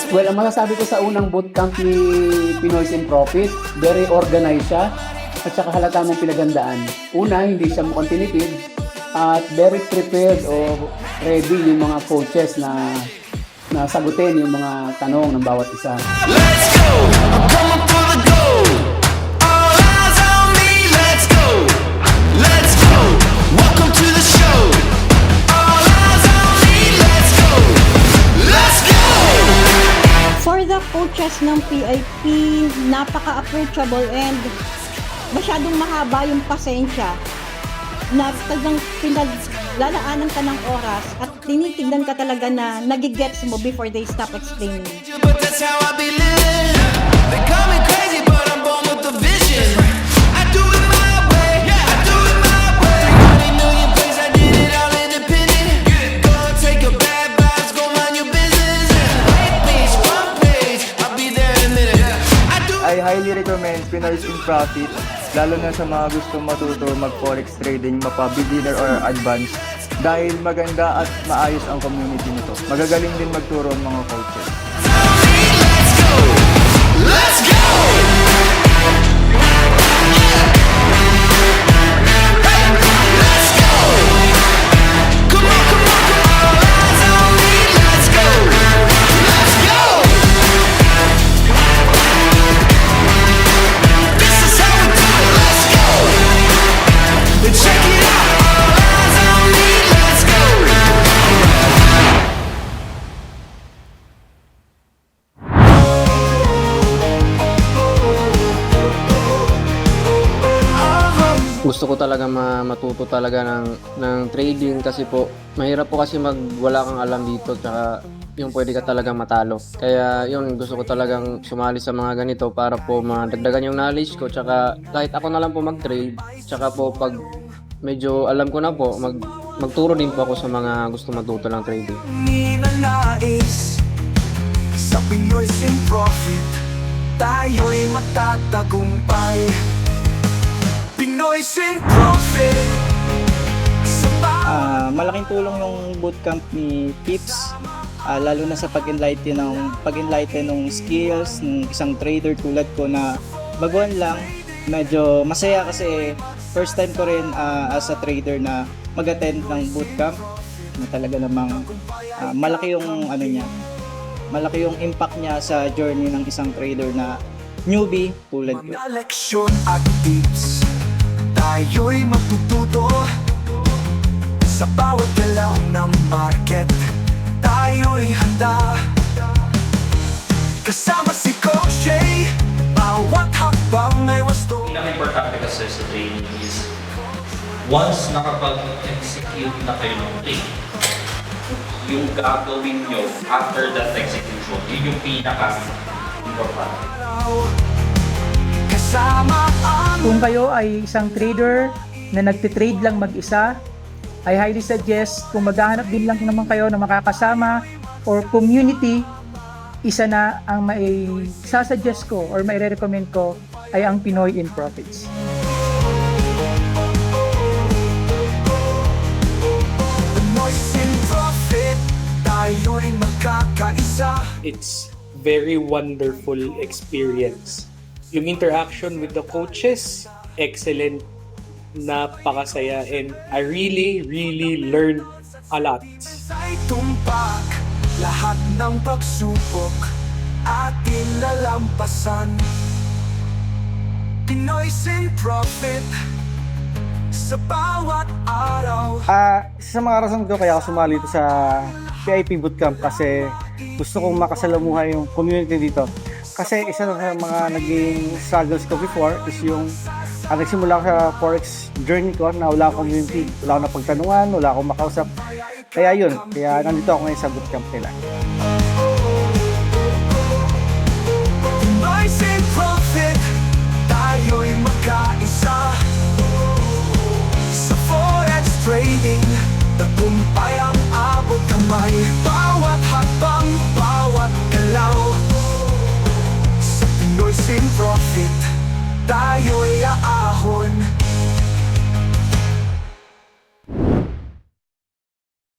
Well, ang masasabi ko sa unang bootcamp ni Pinoy's in Profit, very organized siya at saka halata mong pinagandaan. Una, hindi siya mukhang tinitid at very prepared o ready yung mga coaches na sagutin yung mga tanong ng bawat isa. Let's go! I'm coming for the gold. All eyes on me. Let's go! Let's go! Welcome to the show. All eyes on me. Let's go! Let's go! For the coaches ng PIP, napaka-approachable and masyadong mahaba yung pasensya na talagang pinaglalaanan ka ng oras at tinitignan ka talaga na nagigets mo before they stop explaining. But that's how I be living. They call me crazy, but I'm born with a vision. I do it my way. I do it my way. 20 million plays, I did it all independent. Go take your bad vibes, go mind your business. Right page, front page, I'll be there in a minute. I highly recommend Pinoy's in Profit, lalo na sa mga gustong matuto mag-forex trading, mapa-beginner or advanced, dahil maganda at maayos ang community nito. Magagaling din magturo ang mga coaches. Let's go! Let's go! Let's go! Come on, come on, come on! Eyes on me, let's go! Let's go! This is how we do it, let's go! Check it out! All eyes on me, let's go! Gusto ko talaga matuto talaga ng trading kasi po mahirap po kasi wala kang alam dito tsaka yung pwede ka talagang matalo. Kaya yun, gusto ko talagang sumali sa mga ganito para po madagdagan yung knowledge ko tsaka kahit ako na lang po mag-trade tsaka po pag medyo alam ko na po magturo din po ako sa mga gusto matuto ng trading. Ninanais sa Pinoy's in Profit, tayo'y matatagumpay. Pinoy's in Profit. Malaking tulong yung bootcamp ni Pips, lalo na sa pag-enlighten ng skills ng isang trader tulad ko na baguhan lang. Medyo masaya kasi first time ko rin as a trader na mag-attend ng bootcamp na talaga namang malaki yung malaki yung impact niya sa journey ng isang trader na newbie tulad ko. Mga leksyon at tips, tayo'y matututo sa bawat galaw ng market. Tayo'y handa kasama si Coach Shay. Bawat hakbang ay wasto. Pinaka-importante kasi sa training is once nakapag-execute na kayo ng play, yung gagawin nyo after that execution, yun yung pinaka-importante. Kasama ang Kung kayo ay isang trader na nagtitrade lang mag-isa, I highly suggest kung maghahanap din lang naman kayo na makakasama or community, isa na ang mai-suggest ko or mai-recommend ko ay ang Pinoy in Profits. Pinoy's in Profit, tayo'y magkakaisa. It's very wonderful experience. Yung interaction with the coaches, excellent, napakasaya, and I really learned a lot. Sa'y tumpak, lahat ng pagsubok atin lalampasan. Pinoy's in Profit, sa bawat araw. Isa sa mga rason ko kaya ako sumali dito sa PIP Bootcamp kasi gusto kong makasalamuha yung community dito. Kasi isa sa mga naging struggles ko before is yung nagsimula ako sa forex journey ko na wala akong community, wala akong napagtanungan, wala akong makausap. Kaya yun, kaya nandito ako ngayon sa bootcamp nila. Pinoy's in Profit, tayo'y magkaisa. Sa forex trading, tagumpay ang abot kamay. Bawat hakbang, bawat galaw. Sa Pinoy's in Profit, tayo'y aahon.